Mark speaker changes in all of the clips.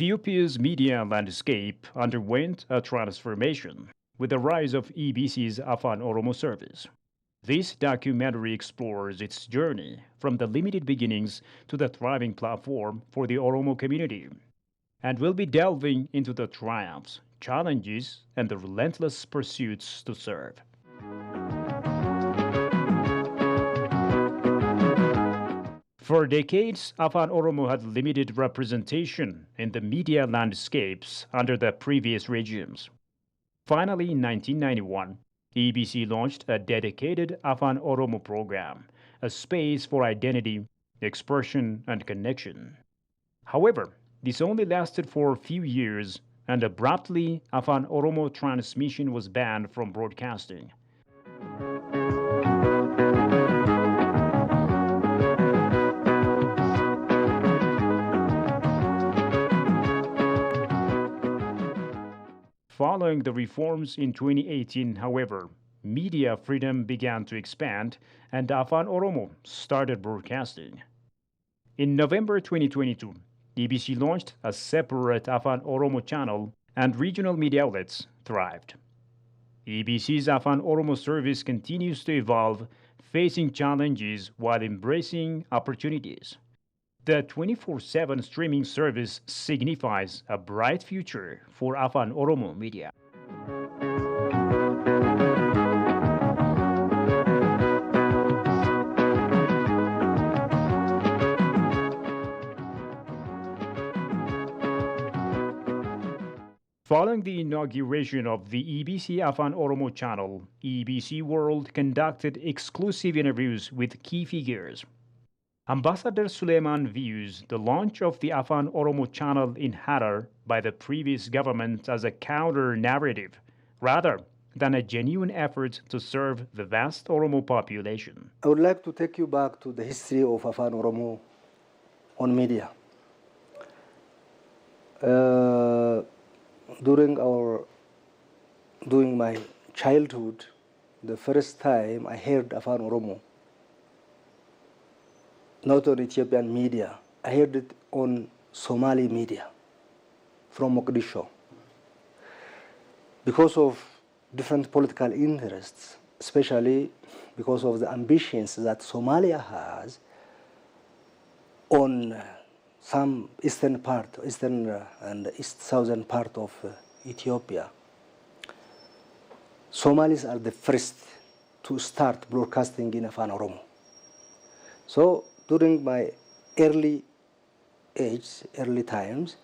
Speaker 1: Ethiopia's media landscape underwent a transformation with the rise of EBC's Afaan Oromoo service. This documentary explores its journey from the limited beginnings to the thriving platform for the Oromo community, and we'll be delving into the triumphs, challenges, and the relentless pursuits to serve. For decades, Afaan Oromo had limited representation in the media landscapes under the previous regimes. Finally, in 1991, EBC launched a dedicated Afaan Oromo program, a space for identity, expression, and connection. However, this only lasted for a few years, and abruptly, Afaan Oromo transmission was banned from broadcasting. Following the reforms in 2018, however, media freedom began to expand and Afaan Oromo started broadcasting. In November 2022, EBC launched a separate Afaan Oromoo channel and regional media outlets thrived. EBC's Afaan Oromo service continues to evolve, facing challenges while embracing opportunities. The 24/7 streaming service signifies a bright future for Afaan Oromo media. Following the inauguration of the EBC Afaan Oromo channel, EBC World conducted exclusive interviews with key figures. Ambassador Suleiman views the launch of the Afaan Oromo channel in Harar by the previous government as a counter-narrative, rather than a genuine effort to serve the vast Oromo population.
Speaker 2: I would like to take you back to the history of Afaan Oromo on media. During my childhood, the first time I heard Afaan Oromo, not on Ethiopian media, I heard it on Somali media from Mogadishu. Because of different political interests, especially because of the ambitions that Somalia has on some eastern and east southern part of Ethiopia, Somalis are the first to start broadcasting in Afaan Oromo. So during my early times,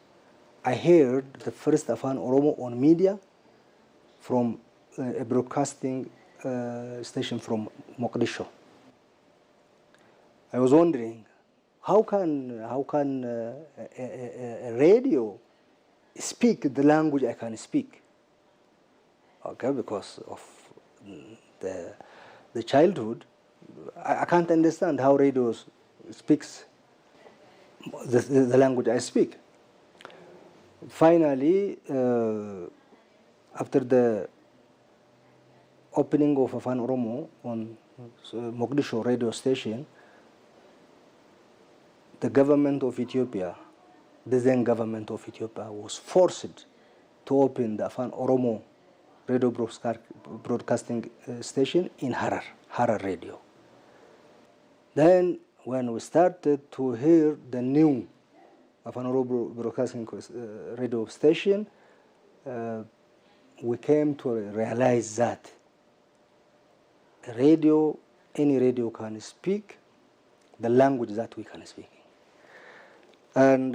Speaker 2: I heard the first Afaan Oromo on media from a broadcasting station from Mogadishu. I was wondering, how can a radio speak the language I can speak? Okay, because of the childhood, I can't understand how radio speaks the language I speak. Finally, after the opening of Afaan Oromo on Mogadishu radio station, the government of Ethiopia, the then government of Ethiopia, was forced to open the Afaan Oromo radio broadcasting station in Harar radio. Then when we started to hear the new Afaan Oromo broadcasting radio station, we came to realize that any radio can speak the language that we can speak. And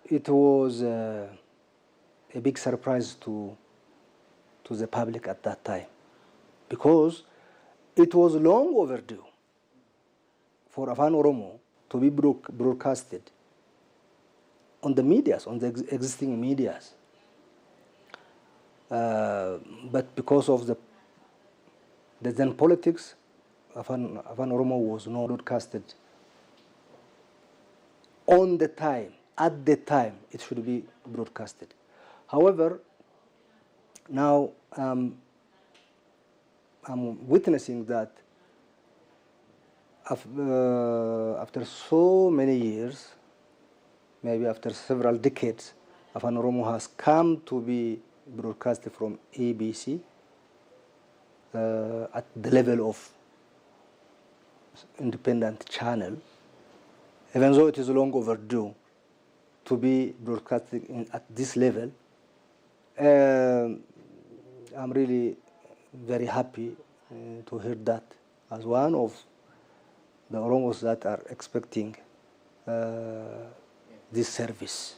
Speaker 2: it was a big surprise to the public at that time, because it was long overdue for Afaan Oromo to be broadcasted on the medias, on the existing medias. But because of the then politics, Afaan Oromo was not broadcasted on the time, at the time it should be broadcasted. However, now I'm witnessing that after so many years, maybe after several decades, Afaan Oromoo has come to be broadcasted from ABC at the level of independent channel, even though it is long overdue to be broadcasted at this level. I'm really very happy to hear that as one of the Oromos that are expecting this service.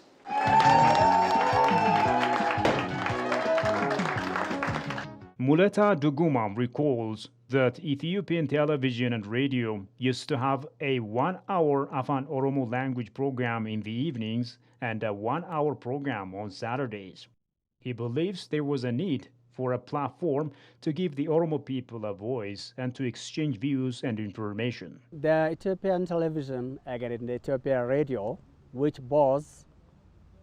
Speaker 1: Muleta Dugumam recalls that Ethiopian television and radio used to have a 1-hour Afaan Oromo language program in the evenings and a 1-hour program on Saturdays. He believes there was a need for a platform to give the Oromo people a voice and to exchange views and information.
Speaker 3: The Ethiopian television, again the Ethiopian radio, which both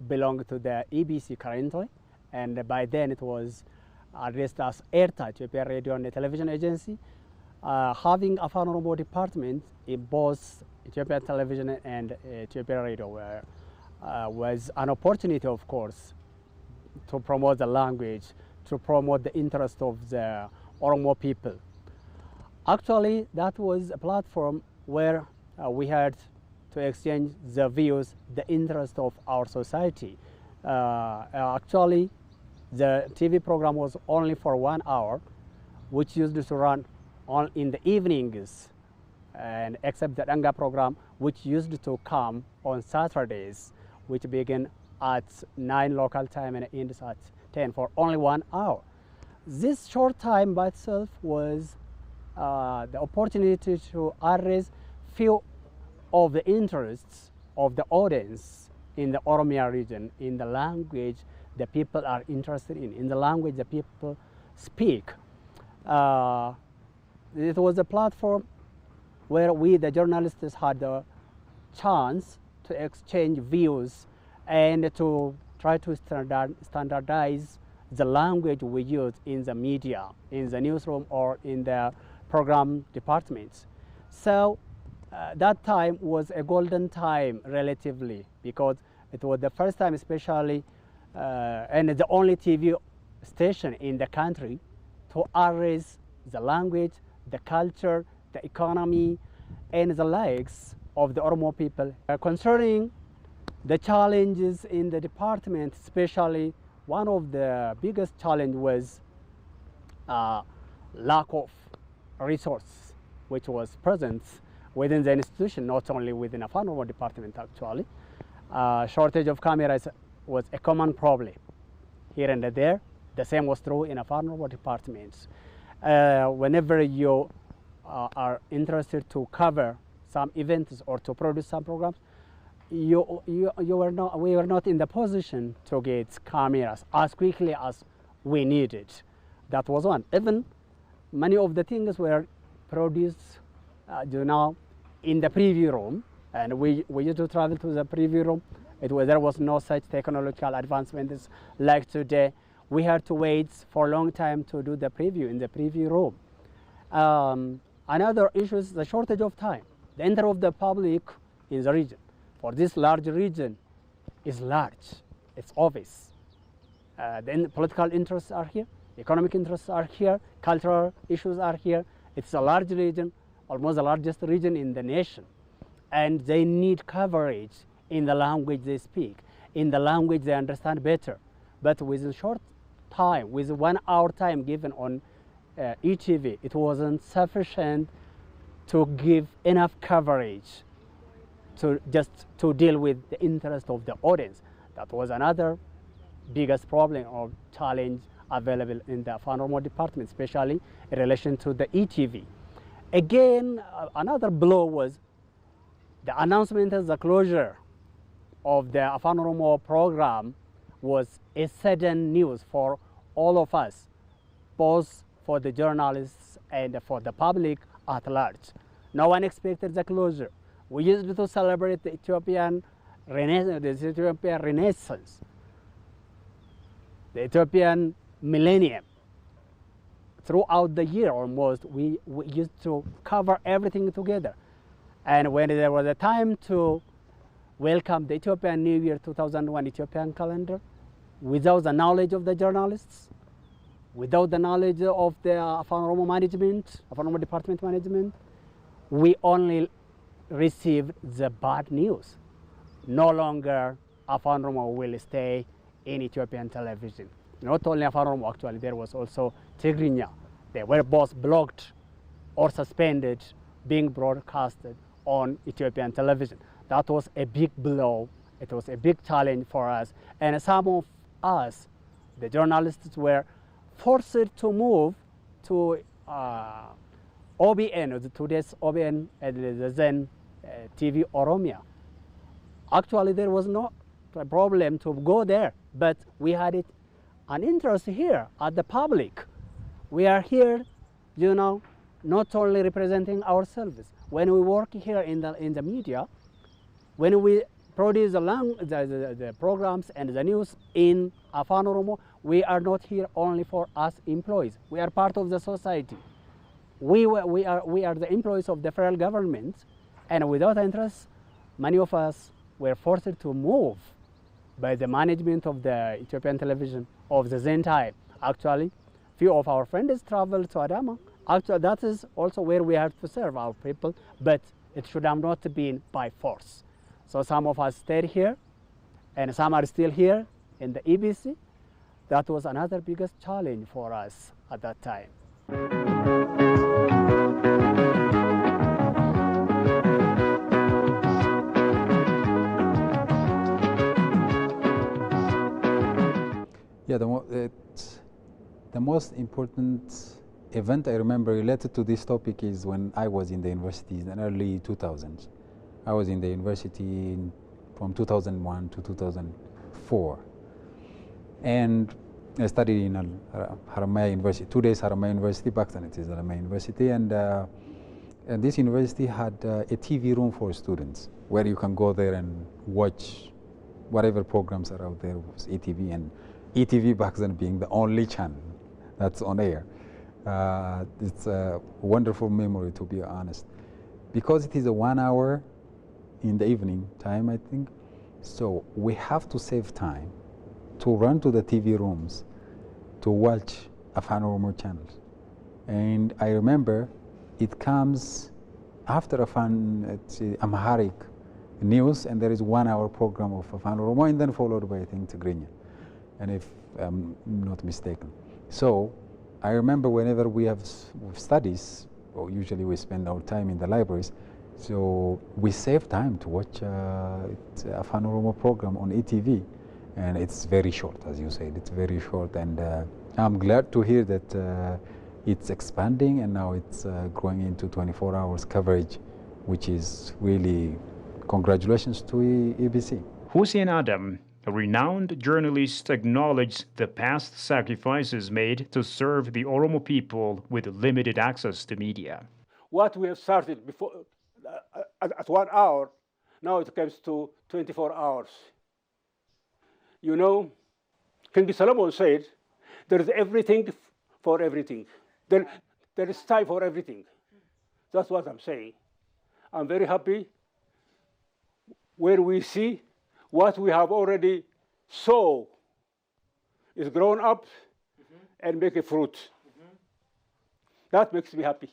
Speaker 3: belong to the EBC currently, and by then it was addressed as ERTA, Ethiopian Radio and Television Agency, having Afaan Oromo department in both Ethiopian television and Ethiopian radio was an opportunity, of course, to promote the language, to promote the interest of the Oromo people. Actually, that was a platform where we had to exchange the views, the interest of our society. Actually, the TV program was only for 1 hour, which used to run on in the evenings, and except the Danga program, which used to come on Saturdays, which begin at 9 local time and ends at 10 for only 1 hour. This short time by itself was the opportunity to address few of the interests of the audience in the Oromia region, in the language the people are interested in the language the people speak. It was a platform where we, the journalists, had the chance to exchange views and to try to standardize the language we use in the media, in the newsroom or in the program departments. So that time was a golden time relatively, because it was the first time especially and the only TV station in the country to address the language, the culture, the economy, and the likes of the Oromo people. Concerning the challenges in the department, especially one of the biggest challenge was lack of resource, which was present within the institution, not only within a Afaan Oromo department actually. Shortage of cameras was a common problem here and there. The same was true in Afaan Oromo departments. Whenever you are interested to cover some events or to produce some programs, we were not in the position to get cameras as quickly as we needed. That was one. Even many of the things were produced in the preview room, and we used to travel to the preview room. There was no such technological advancements like today. We had to wait for a long time to do the preview in the preview room. Another issue is the shortage of time. The entry of the public in the region for this large region is large. It's obvious. Then political interests are here, economic interests are here, cultural issues are here. It's a large region, almost the largest region in the nation, and they need coverage in the language they speak, in the language they understand better. But with a short time, with 1 hour time given on ETV, it wasn't sufficient to give enough coverage to deal with the interest of the audience. That was another biggest problem or challenge available in the Afaan Oromo department, especially in relation to the ETV. Again, another blow was the announcement of the closure of the Afaan Oromo program was a sudden news for all of us, both for the journalists and for the public at large. No one expected the closure. We used to celebrate the Ethiopian Renaissance, the Ethiopian millennium. Throughout the year almost, we used to cover everything together. And when there was a time to welcome the Ethiopian New Year 2001 Ethiopian calendar without the knowledge of the journalists, without the knowledge of the Afaan Oromoo management, Afaan Oromoo department management. We only received the bad news. No longer Afaan Oromoo will stay in Ethiopian television. Not only Afaan Oromoo, actually, there was also Tigrinya. They were both blocked or suspended being broadcasted on Ethiopian television. That was a big blow. It was a big challenge for us. And some of us, the journalists, were forced to move to OBN, today's OBN, and the then TV Oromia. Actually, there was no problem to go there, but we had an interest here at the public. We are here, you know, not only representing ourselves. When we work here in the media, when we produce the programs and the news in Afaan Oromoo, we are not here only for us employees. We are part of the society. We are the employees of the federal government, and without interest, many of us were forced to move by the management of the Ethiopian television of the then time. Actually, few of our friends traveled to Adama. Actually, that is also where we have to serve our people, but it should have not been by force. So some of us stayed here, and some are still here in the EBC. That was another biggest challenge for us at that time.
Speaker 4: Yeah, the most important event I remember related to this topic is when I was in the university in the early 2000s. I was in the university from 2001 to 2004. And I studied in Haramaya University, 2 days Haramaya University, back then it is Haramaya University. And this university had a TV room for students where you can go there and watch whatever programs are out there. It was ETV, and ETV back then being the only channel that's on air. It's a wonderful memory, to be honest, because it is a 1 hour in the evening time, I think. So we have to save time to run to the TV rooms to watch Afaan Oromoo channels. And I remember it comes after Amharic news, and there is 1 hour program of Afaan Oromoo, and then followed by, I think, Tigrinya, and if I'm not mistaken. So I remember whenever we have studies, or usually we spend our time in the libraries, so we save time to watch Afaan Oromoo program on ETV, and it's very short, as you said, it's very short, and I'm glad to hear that it's expanding, and now it's growing into 24 hours coverage, which is really congratulations to EBC.
Speaker 1: Hussein Adam, a renowned journalist, acknowledged the past sacrifices made to serve the Oromo people with limited access to media.
Speaker 5: What we have started before at 1 hour, now it comes to 24 hours. You know, King Solomon said, there is everything for everything. There is time for everything. That's what I'm saying. I'm very happy where we see what we have already sown is grown up and make a fruit. That makes me happy.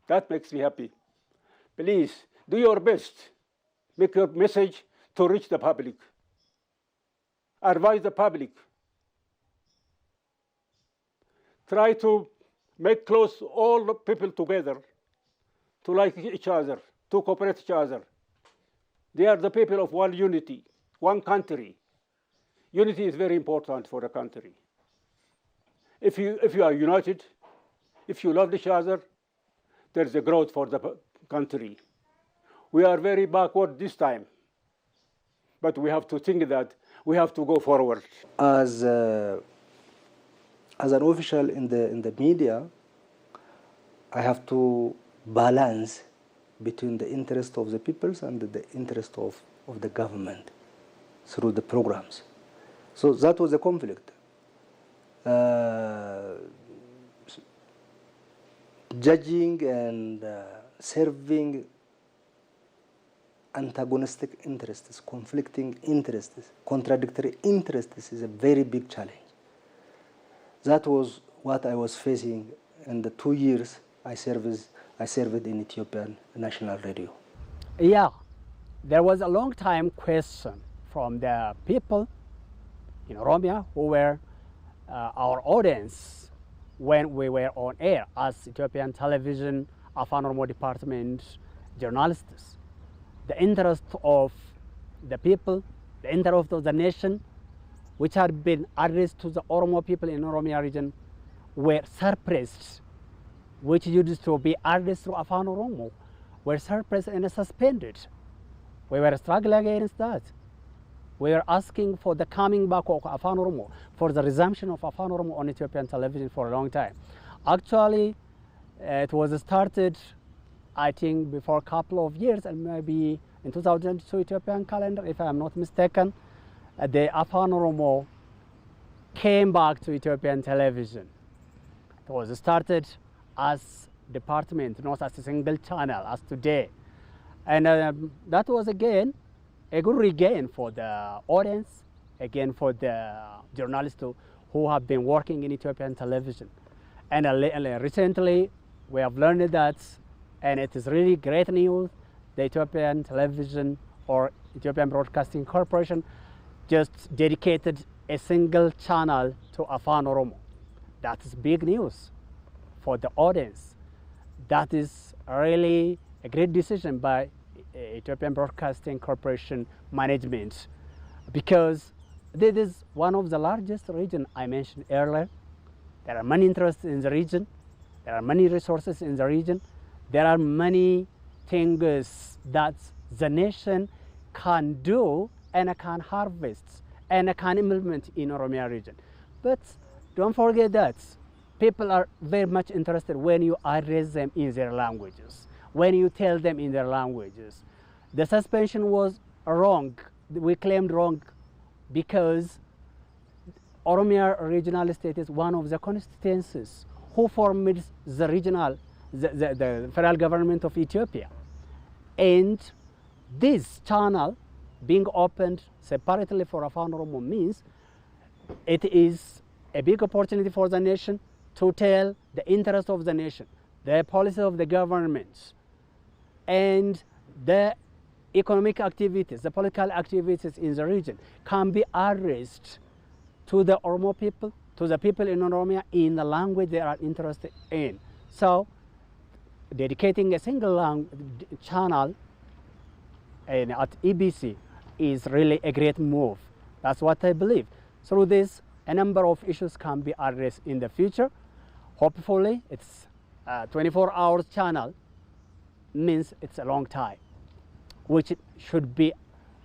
Speaker 5: That makes me happy. Please, do your best. Make your message to reach the public. Advise the public. Try to make close all the people together to like each other, to cooperate each other. They are the people of one unity, one country. Unity is very important for a country. If you are united, if you love each other, there's a growth for the country. We are very backward this time, but we have to think that we have to go forward.
Speaker 2: As an official in the media, I have to balance between the interest of the peoples and the interest of the government through the programs. So that was a conflict. Judging and serving antagonistic interests, conflicting interests, contradictory interests is a very big challenge. That was what I was facing in the 2 years I served in Ethiopian National Radio.
Speaker 3: Yeah, there was a long time question from the people in Oromia who were our audience when we were on air as Ethiopian television, Afaan Oromoo department journalists. The interest of the people, the interest of the nation, which had been addressed to the Oromo people in Oromia region, were suppressed, which used to be addressed through Afaan Oromoo, were suppressed and suspended. We were struggling against that. We were asking for the coming back of Afaan Oromoo, for the resumption of Afaan Oromoo on Ethiopian television for a long time. Actually, it was started, I think, before a couple of years, and maybe in 2002 Ethiopian calendar, if I am not mistaken, the Afaan Oromoo came back to Ethiopian television. It was started as department, not as a single channel, as today. And that was, again, a good regain for the audience, again for the journalists who have been working in Ethiopian television. And recently, we have learned that, and it is really great news, the Ethiopian television or Ethiopian Broadcasting Corporation just dedicated a single channel to Afaan Oromoo. That is big news for the audience. That is really a great decision by Ethiopian Broadcasting Corporation management, because this is one of the largest regions I mentioned earlier. There are many interests in the region. There are many resources in the region. There are many things that the nation can do and can harvest and can implement in Oromia region. But don't forget that people are very much interested when you address them in their languages, when you tell them in their languages. The suspension was wrong. We claimed wrong because Oromia regional state is one of the constituencies who formed the regional, the federal government of Ethiopia. And this channel being opened separately for Afaan Oromoo means it is a big opportunity for the nation to tell the interest of the nation, the policy of the government, and the economic activities, the political activities in the region can be addressed to the Oromo people, to the people in Oromia in the language they are interested in. So dedicating a single channel at EBC is really a great move. That's what I believe. Through this, a number of issues can be addressed in the future. Hopefully, it's a 24-hour channel, means it's a long time, which should be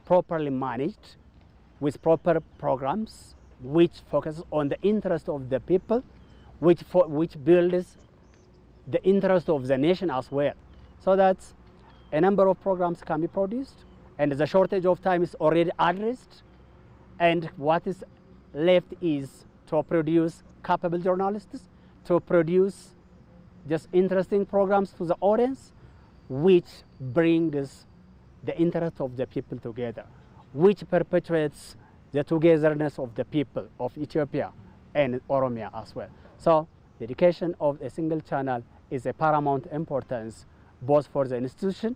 Speaker 3: properly managed with proper programs, which focus on the interest of the people, which builds the interest of the nation as well. So that a number of programs can be produced, and the shortage of time is already addressed, and what is left is to produce capable journalists, to produce just interesting programs to the audience, which brings the interest of the people together, which perpetuates the togetherness of the people of Ethiopia and Oromia as well. So dedication of a single channel is a paramount importance, both for the institution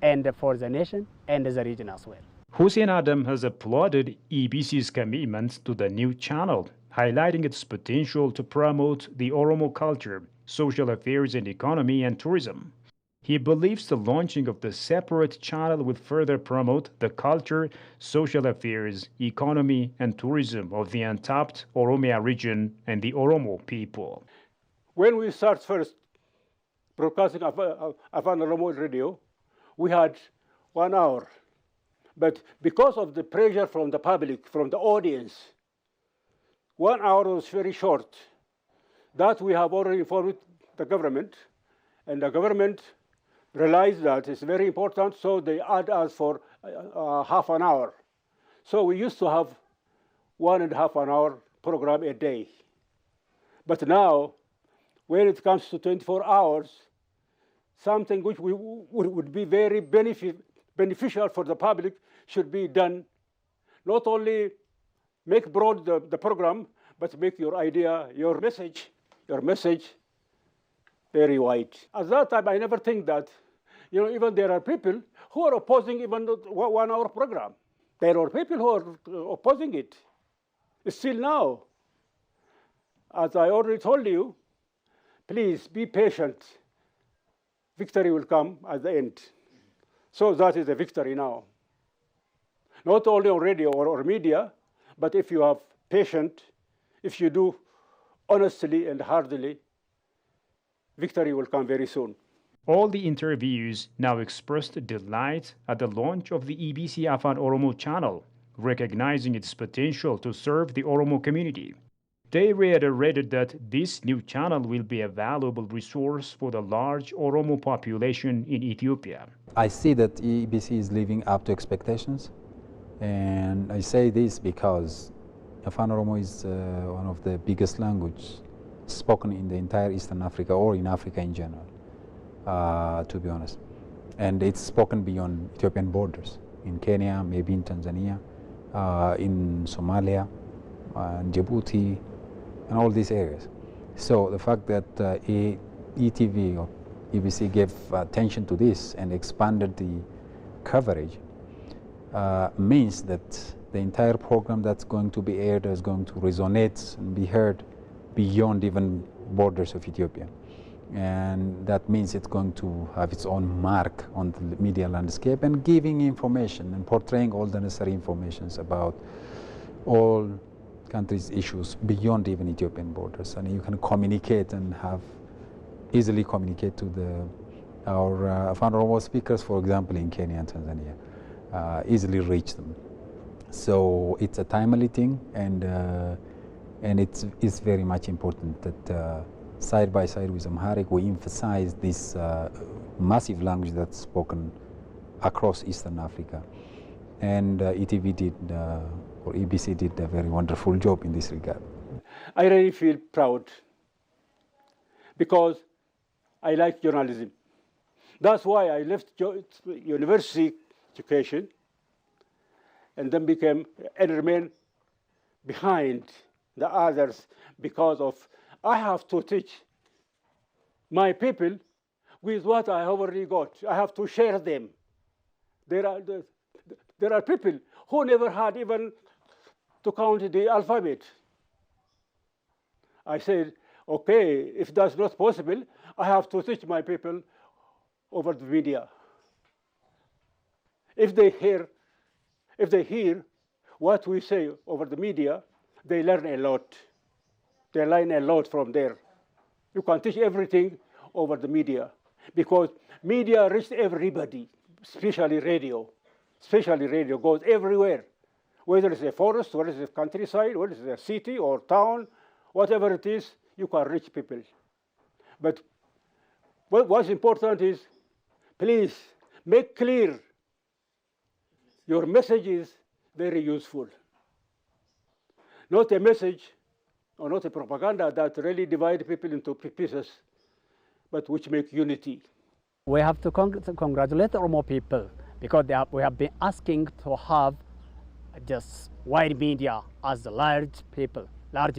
Speaker 3: and for the nation and the region as well.
Speaker 1: Hussein Adam has applauded EBC's commitment to the new channel, highlighting its potential to promote the Oromo culture, social affairs and economy and tourism. He believes the launching of the separate channel will further promote the culture, social affairs, economy and tourism of the untapped Oromia region and the Oromo people.
Speaker 5: When we start first broadcasting Afaan Oromoo radio, we had 1 hour. But because of the pressure from the public, from the audience, 1 hour was very short. That we have already informed the government, and the government realized that it's very important, so they add us for half an hour. So we used to have 1.5 hour program a day. But now, when it comes to 24 hours, something which would be very beneficial for the public should be done. Not only make broad the program, but make your idea, your message very wide. At that time, I never think that, even there are people who are opposing even the 1 hour program. There are people who are opposing it. Still now, as I already told you, please be patient. Victory will come at the end. So that is a victory now. Not only on radio or media, but if you have patience, if you do honestly and heartily, victory will come very soon.
Speaker 1: All the interviews now expressed delight at the launch of the EBC Afaan Oromoo Channel, recognizing its potential to serve the Oromo community. They reiterated that this new channel will be a valuable resource for the large Oromo population in Ethiopia.
Speaker 4: I see that EBC is living up to expectations, and I say this because Afaan Oromo is one of the biggest languages spoken in the entire Eastern Africa or in Africa in general, to be honest. And it's spoken beyond Ethiopian borders, in Kenya, maybe in Tanzania, in Somalia, in Djibouti, and all these areas. So the fact that ETV or EBC gave attention to this and expanded the coverage means that the entire program that's going to be aired is going to resonate and be heard beyond even borders of Ethiopia. And that means it's going to have its own mark on the media landscape and giving information and portraying all the necessary informations about all countries' issues beyond even Ethiopian borders. And you can communicate and easily communicate to our Afaan Oromo speakers, for example, in Kenya and Tanzania, easily reach them. So it's a timely thing, and it's very much important that side by side with Amharic, we emphasize this massive language that's spoken across Eastern Africa. And ETV did, or EBC did a very wonderful job in this regard.
Speaker 5: I really feel proud because I like journalism. That's why I left university education and then remain behind the others because of I have to teach my people with what I already got. I have to share them. There are people who never had even to count the alphabet. I said, okay, if that's not possible, I have to teach my people over the media. If they hear what we say over the media, they learn a lot. They learn a lot from there. You can teach everything over the media because media reaches everybody, especially radio. Especially radio goes everywhere, whether it's a forest, whether it's a countryside, whether it's a city or town, whatever it is, you can reach people. But what's important is, please make clear your message is very useful. Not a message or not a propaganda that really divides people into pieces, but which make unity.
Speaker 3: We have to congratulate Oromo people because we have been asking to have just wide media as the large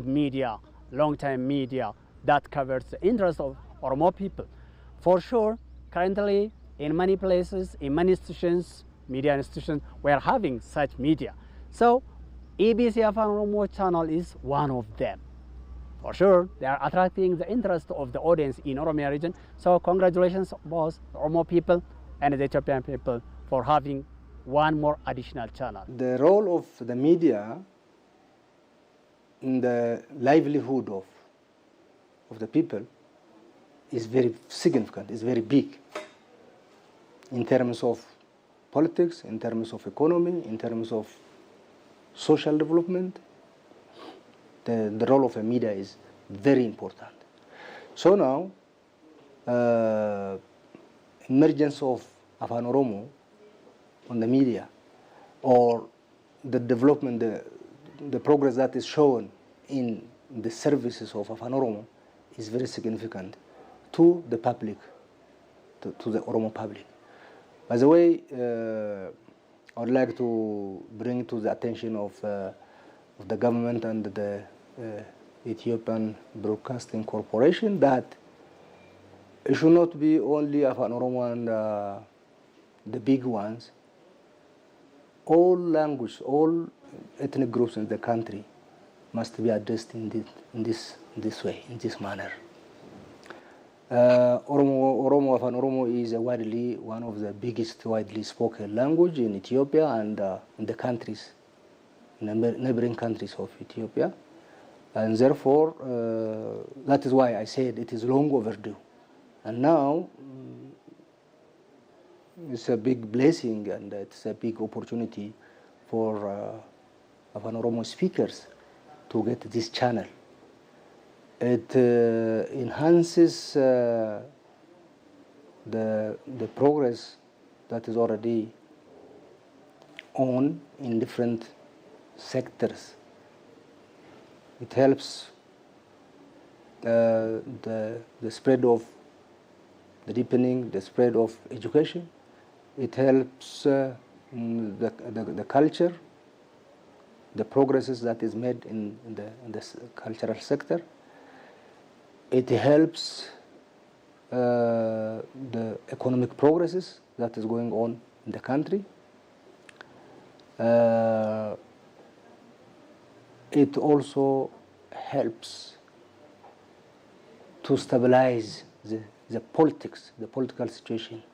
Speaker 3: media, long-time media that covers the interests of Oromo people. For sure, currently in many places, in many institutions, media institutions, we are having such media. So EBC Afaan Oromoo Channel is one of them. For sure, they are attracting the interest of the audience in Oromia region. So congratulations both the Oromo people and the Ethiopian people for having one more additional channel.
Speaker 2: The role of the media in the livelihood of the people is very significant, is very big in terms of politics, in terms of economy, in terms of social development. The role of the media is very important. So now, emergence of Afaan Oromo on the media, or the development, the progress that is shown in the services of Afaan Oromo is very significant to the public, to the Oromo public. By the way, I would like to bring to the attention of the government and the Ethiopian Broadcasting Corporation that it should not be only Afaan Oromo and the big ones. All language, all ethnic groups in the country must be addressed in this way, in this manner. Oromo Afaan Oromo is one of the biggest widely spoken language in Ethiopia and in the countries, in the neighboring countries of Ethiopia, and therefore that is why I said it is long overdue, and now it's a big blessing and it's a big opportunity for Afaan Oromo speakers to get this channel. It enhances the progress that is already on in different sectors. It helps the spread of the deepening, the spread of education. It helps the culture, the progresses that is made in the cultural sector. It helps the economic progresses that is going on in the country. It also helps to stabilize the politics, the political situation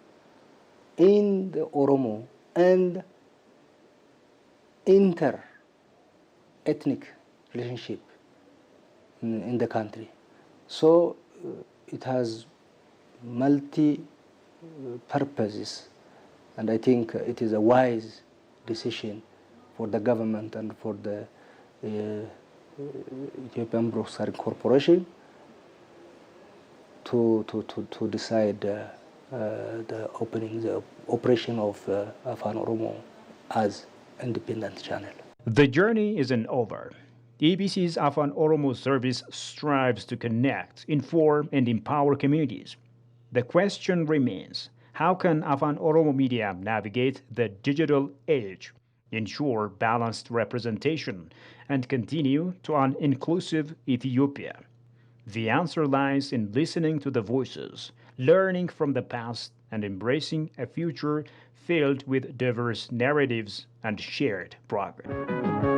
Speaker 2: in the Oromo and inter-ethnic relationship in the country. So it has multi-purposes, and I think it is a wise decision for the government and for the Ethiopian Broadcasting Corporation to decide the operation of Afaan Oromo as independent channel.
Speaker 1: The journey isn't over. EBC's Afaan Oromo service strives to connect, inform, and empower communities. The question remains, how can Afaan Oromo media navigate the digital age, ensure balanced representation, and continue to an inclusive Ethiopia? The answer lies in listening to the voices, learning from the past, and embracing a future filled with diverse narratives and shared progress.